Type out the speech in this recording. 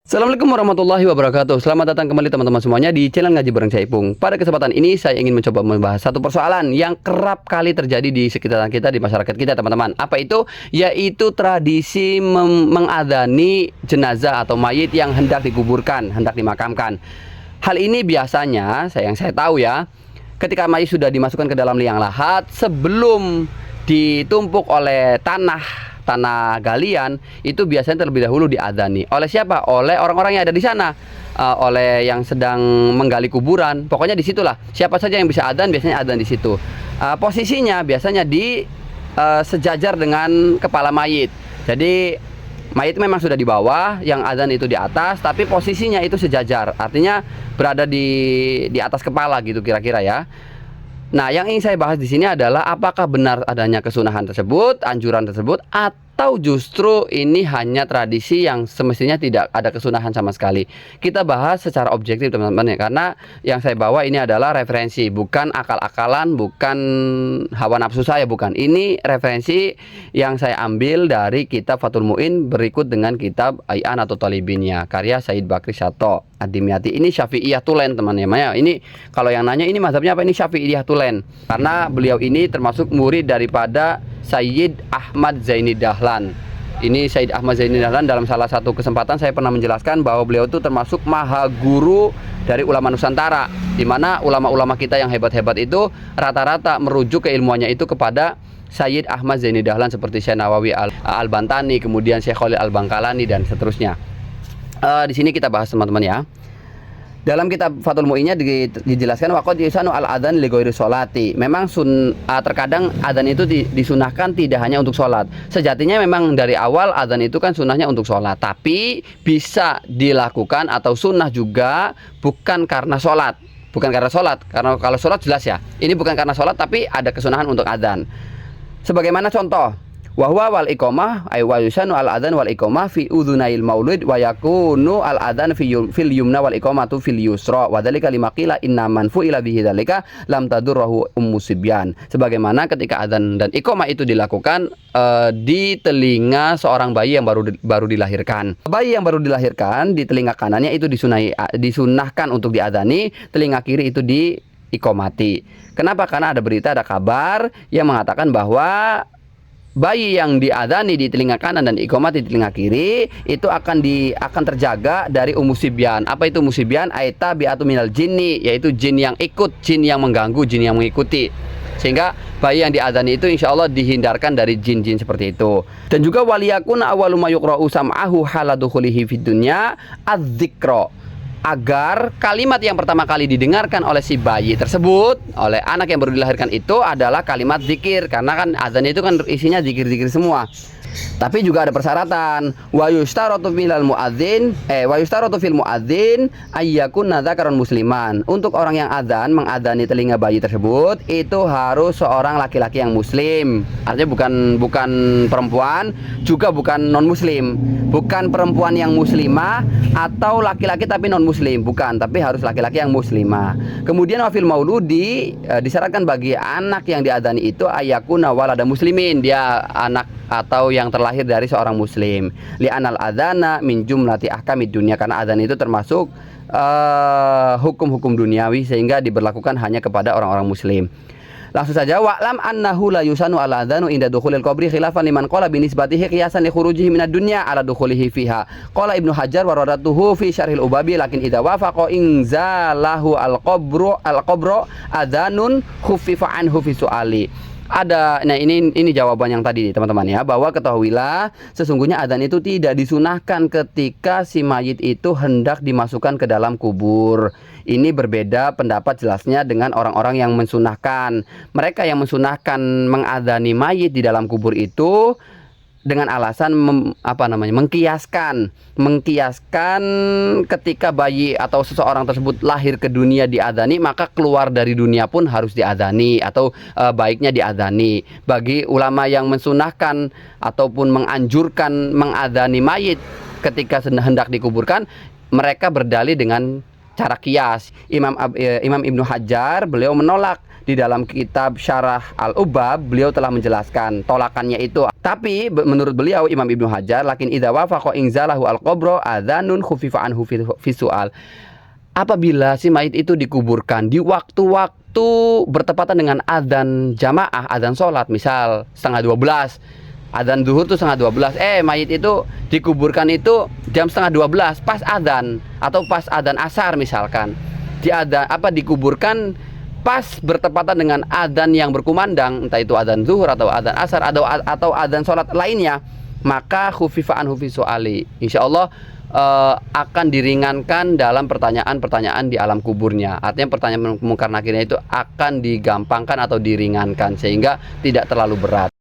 Assalamualaikum warahmatullahi wabarakatuh. Selamat datang kembali teman-teman semuanya di channel Ngaji Bareng Cak Ipung. Pada kesempatan ini saya ingin mencoba membahas satu persoalan yang kerap kali terjadi di sekitar kita, di masyarakat kita teman-teman. Apa itu? Yaitu tradisi mengadani jenazah atau mayit yang hendak dikuburkan, hendak dimakamkan. Hal ini biasanya, yang saya tahu ya, ketika mayit sudah dimasukkan ke dalam liang lahat, sebelum ditumpuk oleh tanah galian, itu biasanya terlebih dahulu diadani. Oleh siapa? Oleh orang-orang yang ada di sana, oleh yang sedang menggali kuburan. Pokoknya disitulah siapa saja yang bisa adzan, biasanya adzan di situ. Posisinya biasanya di sejajar dengan kepala mayit. Jadi mayit memang sudah di bawah, yang adzan itu di atas, tapi posisinya itu sejajar. Artinya berada di atas kepala gitu kira-kira ya. Nah, yang ingin saya bahas di sini adalah apakah benar adanya kesunahan tersebut, anjuran tersebut, atau justru ini hanya tradisi yang semestinya tidak ada kesunahan sama sekali. Kita bahas secara objektif teman-teman ya, karena yang saya bawa ini adalah referensi, bukan akal-akalan, bukan hawa nafsu saya, bukan. Ini referensi yang saya ambil dari kitab Fathul Mu'in berikut dengan kitab Ai'an atau Talibinnya, karya Said Bakri Sato Ad-Dimyati. Ini Syafi'iyah Tulen teman-teman ya. Ini kalau yang nanya ini mazhabnya apa, ini Syafi'iyah Tulen. Karena beliau ini termasuk murid daripada Sayyid Ahmad Zaini Dahlan. Ini Sayyid Ahmad Zaini Dahlan, dalam salah satu kesempatan saya pernah menjelaskan bahwa beliau itu termasuk maha guru dari ulama Nusantara, di mana ulama-ulama kita yang hebat-hebat itu rata-rata merujuk keilmuannya itu kepada Sayyid Ahmad Zaini Dahlan, seperti Syekh Nawawi Al-Bantani, kemudian Syekh Khalil Al-Bangkalani dan seterusnya. Di sini kita bahas teman-teman ya. Dalam kitab Fathul Mu'innya dijelaskan waqad yusanu al-adzan li ghairi sholati. Memang terkadang adzan itu disunahkan tidak hanya untuk sholat. Sejatinya memang dari awal adzan itu kan sunahnya untuk sholat, tapi bisa dilakukan atau sunnah juga bukan karena sholat. Bukan karena sholat, karena kalau sholat jelas ya. Ini bukan karena sholat, tapi ada kesunahan untuk adzan. Sebagaimana contoh, wahwa wal iqamah ay wa yusanu al adzan wal iqamah fi udhunail maulid wa yakunu al adzan fil yumna wal iqamatu fil yusra wa dzalika limakila inna man fu'ila bihi dzalika lam tadurruhu sibyan. Sebagaimana ketika adzan dan iqamah itu dilakukan di telinga seorang bayi yang baru dilahirkan. Bayi yang baru dilahirkan di telinga kanannya itu disunahkan untuk diadzani, telinga kiri itu diiqamati. Kenapa? Karena ada berita, ada kabar yang mengatakan bahwa bayi yang diadzani di telinga kanan dan iqamah di telinga kiri itu akan terjaga dari sibyan. Apa itu sibyan? Aita bi'atu minal jinni, yaitu jin yang ikut, jin yang mengganggu, jin yang mengikuti. Sehingga bayi yang diadzani itu insya Allah dihindarkan dari jin-jin seperti itu. Dan juga waliyakuna awwalu ma yuqra'u sam'ahu haladukhulihi fid dunya adz-dzikra, agar kalimat yang pertama kali didengarkan oleh si bayi tersebut, oleh anak yang baru dilahirkan itu adalah kalimat zikir. Karena kan azan itu kan isinya zikir-zikir semua. Tapi juga ada persyaratan. Wa yustaratu fil muadzin ayyakun dzakaran musliman. Untuk orang yang adzan mengadani telinga bayi tersebut itu harus seorang laki-laki yang muslim. Artinya bukan perempuan, juga bukan non muslim. Bukan perempuan yang muslimah atau laki-laki tapi non muslim, bukan, tapi harus laki-laki yang muslimah. Kemudian wafil mauludi disyaratkan bagi anak yang diadzani itu ayyakuna walada muslimin, dia anak atau yang terlahir dari seorang muslim. Li'anal adzana min jumlati ahkamid dunya, karena adzan itu termasuk hukum-hukum duniawi sehingga diberlakukan hanya kepada orang-orang muslim. Langsung saja, wa'lam annahu la yusanu al adzanu inda dukhulil qabri khilafan liman qala bi nisbatihi qiyasan li khurujihi minad dunya ala dukhulihi fiha. Qala Ibnu Hajar wa radatuhu fi syarhil ubabi lakin idza wafaqa inzalahu al qabru adzanun khuffifa anhu fi su'ali. Nah ini jawaban yang tadi teman-teman ya, bahwa ketahuilah sesungguhnya adzan itu tidak disunahkan ketika si mayit itu hendak dimasukkan ke dalam kubur. Ini berbeda pendapat jelasnya dengan orang-orang yang mensunahkan. Mereka yang mensunahkan mengadzani mayit di dalam kubur itu dengan alasan mengkiaskan ketika bayi atau seseorang tersebut lahir ke dunia diadzani, maka keluar dari dunia pun harus diadzani atau baiknya diadzani. Bagi ulama yang mensunahkan ataupun menganjurkan mengadzani mayit ketika hendak dikuburkan, mereka berdalih dengan cara kias. Imam Ibnu Hajar beliau menolak di dalam kitab Syarah Al-Ubab beliau telah menjelaskan tolakannya itu. Tapi menurut beliau Imam Ibnu Hajar, lakin idza wafaqa inzalahu al-qabra adzanun khufifa anhu fi su'al. Apabila si mayit itu dikuburkan di waktu-waktu bertepatan dengan adzan jamaah, adzan sholat, misal setengah 12, adzan zuhur tuh setengah 12, mayit itu dikuburkan itu jam setengah 12 pas adzan atau pas adzan asar misalkan, dikuburkan pas bertepatan dengan adzan yang berkumandang, entah itu adzan zuhur atau adzan asar atau adzan sholat lainnya, maka khufifa anhu fi su'ali, insyaallah akan diringankan dalam pertanyaan-pertanyaan di alam kuburnya. Artinya pertanyaan mungkar nakirnya itu akan digampangkan atau diringankan sehingga tidak terlalu berat.